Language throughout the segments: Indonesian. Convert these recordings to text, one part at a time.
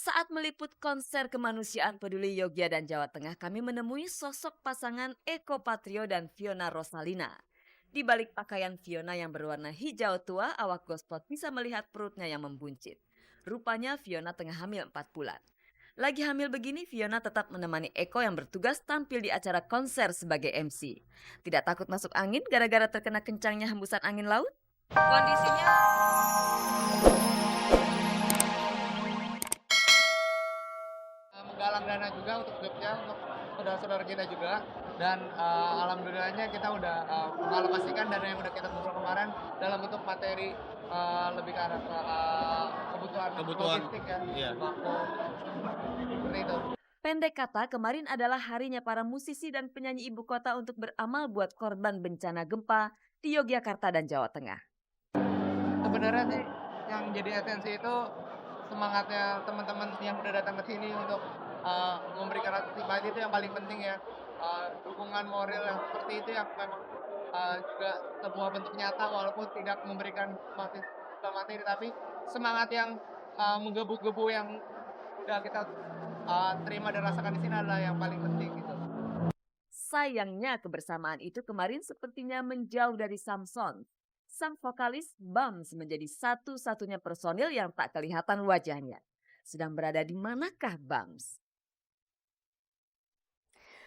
Saat meliput konser kemanusiaan peduli Yogyakarta dan Jawa Tengah, kami menemui sosok pasangan Eko Patrio dan Fiona Rosalina. Di balik pakaian Fiona yang berwarna hijau tua, awak Gospot bisa melihat perutnya yang membuncit. Rupanya Fiona tengah hamil 4 bulan. Lagi hamil begini, Fiona tetap menemani Eko yang bertugas tampil di acara konser sebagai MC. Tidak takut masuk angin gara-gara terkena kencangnya hembusan angin laut? Kondisinya menggalang dana juga untuk klubnya, untuk saudara-saudara kita juga. Dan alhamdulillahnya kita udah mengalokasikan dana yang udah kita kumpul kemarin dalam bentuk materi, lebih ke arah ke kebutuhan logistik ya, Iya. sembako, seperti itu. pendek kata, kemarin adalah harinya para musisi dan penyanyi ibu kota untuk beramal buat korban bencana gempa di Yogyakarta dan Jawa Tengah. Sebenarnya sih yang jadi esensi itu semangatnya teman-teman yang udah datang ke sini untuk memberikan rasa simpati, itu yang paling penting ya. Dukungan moral yang seperti itu yang memang juga sebuah bentuk nyata walaupun tidak memberikan materi, tapi semangat yang menggebu-gebu yang udah kita terima dan rasakan di sini adalah yang paling penting gitu. Sayangnya kebersamaan itu kemarin sepertinya menjauh dari Samson. Sang vokalis Bams menjadi satu-satunya personil yang tak kelihatan wajahnya. Sedang berada di manakah Bams?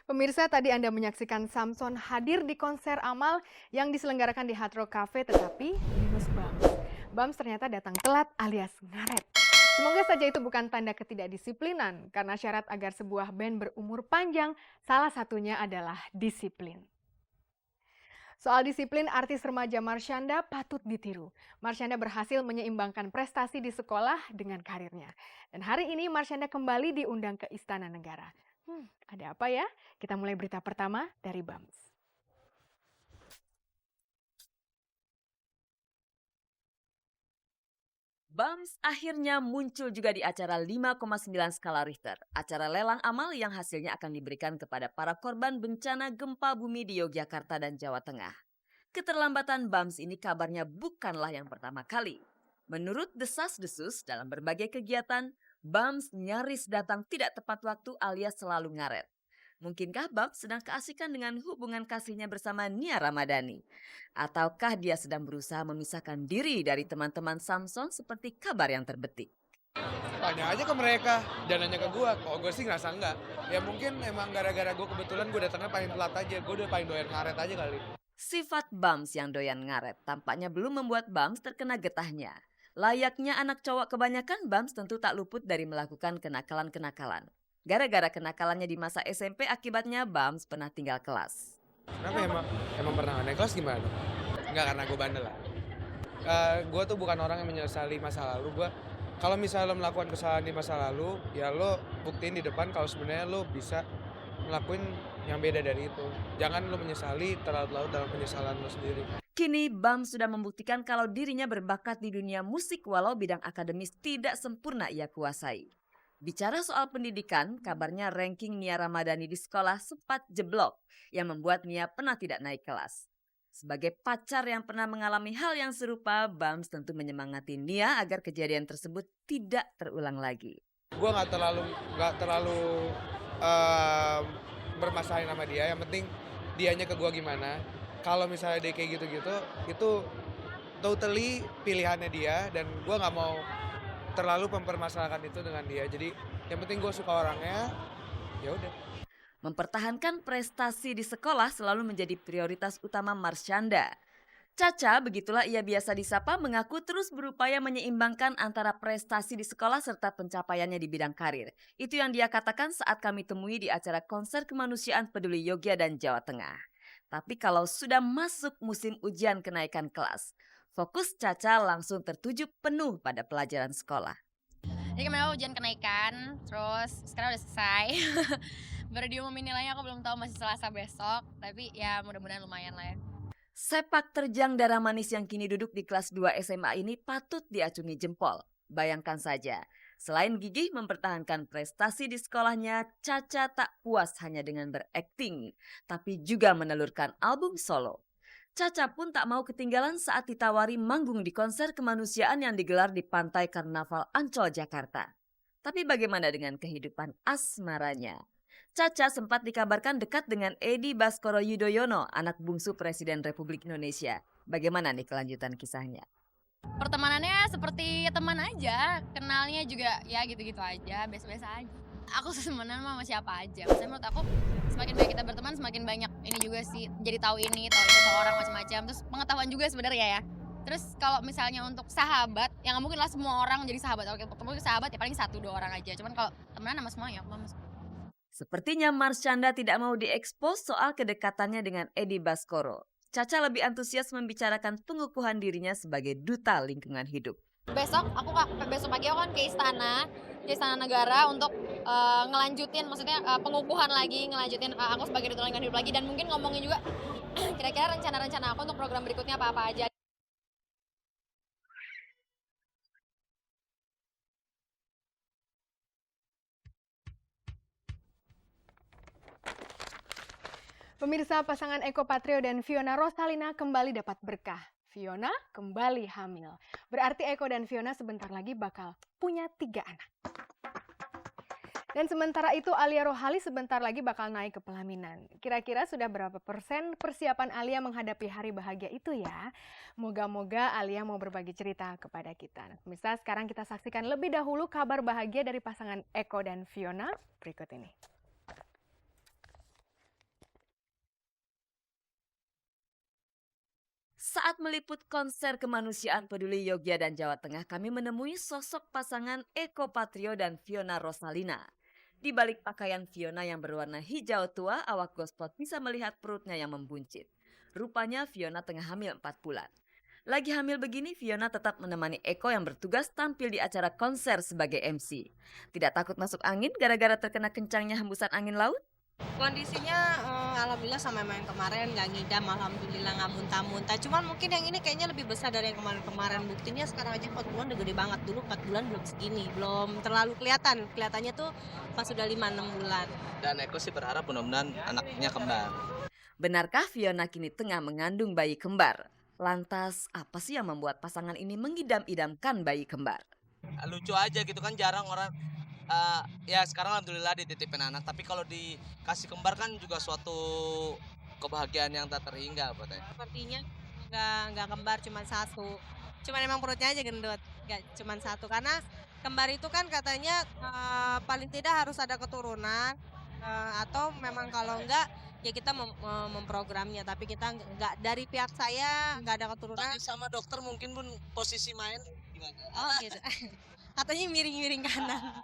Pemirsa, tadi Anda menyaksikan Samson hadir di konser amal yang diselenggarakan di Hard Rock Cafe, tetapi minus Bams. Bams ternyata datang telat alias ngaret. Semoga saja itu bukan tanda ketidakdisiplinan, karena syarat agar sebuah band berumur panjang salah satunya adalah disiplin. Soal disiplin, artis remaja Marshanda patut ditiru. Marshanda berhasil menyeimbangkan prestasi di sekolah dengan karirnya. Dan hari ini Marshanda kembali diundang ke Istana Negara. Ada apa ya? Kita mulai berita pertama dari Bams. Bams akhirnya muncul juga di acara 5,9 skala Richter. Acara lelang amal yang hasilnya akan diberikan kepada para korban bencana gempa bumi di Yogyakarta dan Jawa Tengah. Keterlambatan Bams ini kabarnya bukanlah yang pertama kali. Menurut desas-desus dalam berbagai kegiatan, Bams nyaris datang tidak tepat waktu alias selalu ngaret. Mungkinkah Bams sedang keasikan dengan hubungan kasihnya bersama Nia Ramadhani? Ataukah dia sedang berusaha memisahkan diri dari teman-teman Samson seperti kabar yang terbetik? Tanya aja ke mereka, jangan nanya ke gue. Kalau gue sih ngerasa enggak. Ya mungkin emang gara-gara gue kebetulan gue datangnya paling telat aja. Gue udah paling doyan ngaret aja kali. Sifat Bams yang doyan ngaret tampaknya belum membuat Bams terkena getahnya. Layaknya anak cowok kebanyakan, Bams tentu tak luput dari melakukan kenakalan-kenakalan. Gara-gara kenakalannya di masa SMP, akibatnya Bams pernah tinggal kelas. Kenapa emang pernah naik kelas gimana? Enggak, karena gue bandel lah. Gue tuh bukan orang yang menyesali masa lalu. Kalau misalnya lo melakukan kesalahan di masa lalu, ya lo buktiin di depan kalau sebenarnya lo bisa ngelakuin yang beda dari itu. Jangan lo menyesali terlalu dalam penyesalan lo sendiri. Kini Bams sudah membuktikan kalau dirinya berbakat di dunia musik walau bidang akademis tidak sempurna ia kuasai. Bicara soal pendidikan, kabarnya ranking Nia Ramadhani di sekolah sempat jeblok yang membuat Nia pernah tidak naik kelas. Sebagai pacar yang pernah mengalami hal yang serupa, Bams tentu menyemangati Nia agar kejadian tersebut tidak terulang lagi. Gue nggak terlalu bermasalahin sama dia. Yang penting dianya ke gue gimana. Kalau misalnya dia kayak gitu-gitu, itu totally pilihannya dia dan gue nggak mau terlalu mempermasalahkan itu dengan dia. Jadi yang penting gue suka orangnya, ya udah. Mempertahankan prestasi di sekolah selalu menjadi prioritas utama Marshanda. Caca, begitulah ia biasa disapa, mengaku terus berupaya menyeimbangkan antara prestasi di sekolah serta pencapaiannya di bidang karir. Itu yang dia katakan saat kami temui di acara konser kemanusiaan peduli Yogyakarta dan Jawa Tengah. Tapi kalau sudah masuk musim ujian kenaikan kelas, fokus Caca langsung tertuju penuh pada pelajaran sekolah. Jadi kemarin ujian kenaikan, terus sekarang udah selesai. Baru diumumin nilainya, aku belum tahu, masih Selasa besok. Tapi ya mudah-mudahan lumayan lah ya. Sepak terjang darah manis yang kini duduk di kelas 2 SMA ini patut diacungi jempol. Bayangkan saja, selain gigih mempertahankan prestasi di sekolahnya, Caca tak puas hanya dengan berakting, tapi juga menelurkan album solo. Caca pun tak mau ketinggalan saat ditawari manggung di konser kemanusiaan yang digelar di Pantai Karnaval Ancol, Jakarta. Tapi bagaimana dengan kehidupan asmaranya? Caca sempat dikabarkan dekat dengan Edi Baskoro Yudhoyono, anak bungsu Presiden Republik Indonesia. Bagaimana nih kelanjutan kisahnya? Pertemanannya seperti teman aja, kenalnya juga ya gitu-gitu aja, biasa-biasa aja. Aku temenan sama siapa aja. Maksudnya menurut aku semakin banyak kita berteman semakin banyak ini juga sih, jadi tahu ini, tahu itu, tahu orang macam-macam. Terus pengetahuan juga sebenarnya ya. Terus kalau misalnya untuk sahabat, ya nggak mungkin lah semua orang jadi sahabat. Kalau ketemu sahabat ya paling 1-2 orang aja. Cuman kalau temenan sama semuanya, aku sama. Sepertinya Marshanda tidak mau diekspos soal kedekatannya dengan Edi Baskoro. Caca lebih antusias membicarakan pengukuhan dirinya sebagai duta lingkungan hidup. Besok pagi aku kan ke Istana Negara untuk ngelanjutin, maksudnya pengukuhan lagi, ngelanjutin aku sebagai duta lingkungan hidup lagi, dan mungkin ngomongin juga kira-kira rencana-rencana aku untuk program berikutnya apa-apa aja. Pemirsa, pasangan Eko Patrio dan Fiona Rosalina kembali dapat berkah. Fiona kembali hamil. Berarti Eko dan Fiona sebentar lagi bakal punya 3 anak. Dan sementara itu Alia Rohali sebentar lagi bakal naik ke pelaminan. Kira-kira sudah berapa persen persiapan Alia menghadapi hari bahagia itu ya? Moga-moga Alia mau berbagi cerita kepada kita. Nah, pemirsa, sekarang kita saksikan lebih dahulu kabar bahagia dari pasangan Eko dan Fiona berikut ini. Saat meliput konser kemanusiaan peduli Yogyakarta dan Jawa Tengah, kami menemui sosok pasangan Eko Patrio dan Fiona Rosalina. Di balik pakaian Fiona yang berwarna hijau tua, awak Gospot bisa melihat perutnya yang membuncit. Rupanya Fiona tengah hamil 4 bulan. Lagi hamil begini, Fiona tetap menemani Eko yang bertugas tampil di acara konser sebagai MC. Tidak takut masuk angin gara-gara terkena kencangnya hembusan angin laut? Kondisinya alhamdulillah sama yang kemarin nggak ngidam, alhamdulillah nggak muntah-muntah. Cuman mungkin yang ini kayaknya lebih besar dari yang kemarin-kemarin. Buktinya sekarang aja 4 bulan udah gede banget. Dulu 4 bulan belum segini, belum terlalu kelihatan. Kelihatannya tuh pas sudah 5-6 bulan. Dan Eko sih berharap mudah-mudahan anaknya kembar. Benarkah Fiona kini tengah mengandung bayi kembar? Lantas apa sih yang membuat pasangan ini mengidam-idamkan bayi kembar? Lucu aja gitu kan, jarang orang ya sekarang alhamdulillah dititipin anak, tapi kalau dikasih kembar kan juga suatu kebahagiaan yang tak terhingga buat saya. Sepertinya nggak kembar, cuma 1. Cuman emang perutnya aja gendut, nggak cuma 1. Karena kembar itu kan katanya paling tidak harus ada keturunan, atau memang kalau enggak ya kita memprogramnya, tapi kita nggak, dari pihak saya nggak ada keturunan. Tanya sama dokter mungkin pun posisi main gimana? Oh gitu. Katanya miring-miring kanan.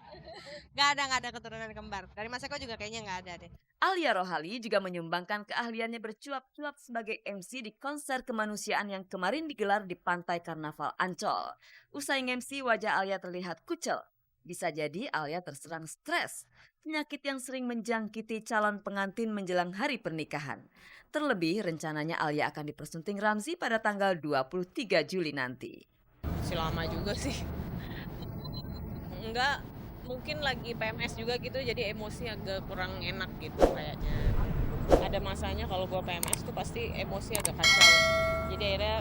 Nggak ada keturunan kembar. Dari Mas Eko juga kayaknya nggak ada deh. Alia Rohali juga menyumbangkan keahliannya bercuap-cuap sebagai MC di konser kemanusiaan yang kemarin digelar di Pantai Karnaval Ancol. Usai MC, wajah Alia terlihat kucel. Bisa jadi Alia terserang stres, penyakit yang sering menjangkiti calon pengantin menjelang hari pernikahan. Terlebih, rencananya Alia akan dipersunting Ramzy pada tanggal 23 Juli nanti. Masih lama juga sih. Enggak, mungkin lagi PMS juga gitu, jadi emosi agak kurang enak gitu kayaknya. Ada masanya kalau gua PMS tuh pasti emosi agak kacau, jadi akhirnya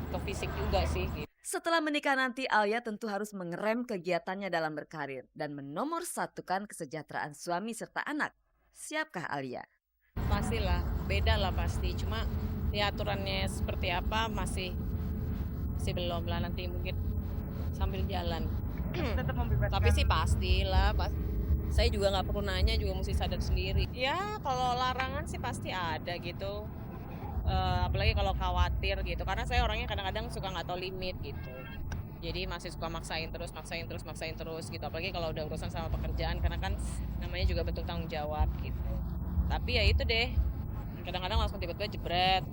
ke fisik juga sih gitu. Setelah menikah nanti, Alia tentu harus mengerem kegiatannya dalam berkarir dan menomorsatukan kesejahteraan suami serta anak. Siapkah Alia? Pastilah, beda lah pasti, cuma ya aturannya seperti apa masih belum lah, nanti mungkin sambil jalan. Tetap membebaskan. Tapi sih pastilah, saya juga nggak perlu nanya, juga mesti sadar sendiri. Ya kalau larangan sih pasti ada gitu, apalagi kalau khawatir gitu, karena saya orangnya kadang-kadang suka nggak tahu limit gitu. Jadi masih suka maksain terus gitu, apalagi kalau udah urusan sama pekerjaan, karena kan namanya juga bentuk tanggung jawab gitu. Tapi ya itu deh, kadang-kadang langsung tiba-tiba jebret,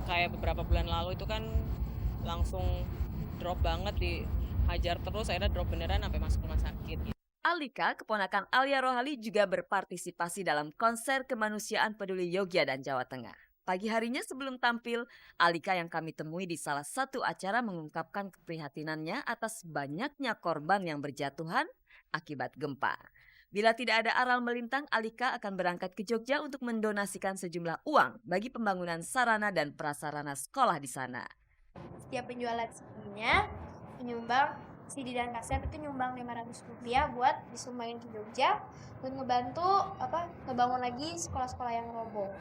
kayak beberapa bulan lalu itu kan langsung drop banget, hajar terus, akhirnya drop beneran sampai masuk rumah sakit. Alika, keponakan Alia Rohali, juga berpartisipasi dalam konser kemanusiaan peduli Yogyakarta dan Jawa Tengah. Pagi harinya sebelum tampil, Alika yang kami temui di salah satu acara mengungkapkan keprihatinannya atas banyaknya korban yang berjatuhan akibat gempa. Bila tidak ada aral melintang, Alika akan berangkat ke Jogja untuk mendonasikan sejumlah uang bagi pembangunan sarana dan prasarana sekolah di sana. Setiap penjualan sebelumnya menyumbang si Didan Kasep itu nyumbang Rp500 buat disumbangin ke Jogja buat ngebantu ngebangun lagi sekolah-sekolah yang roboh.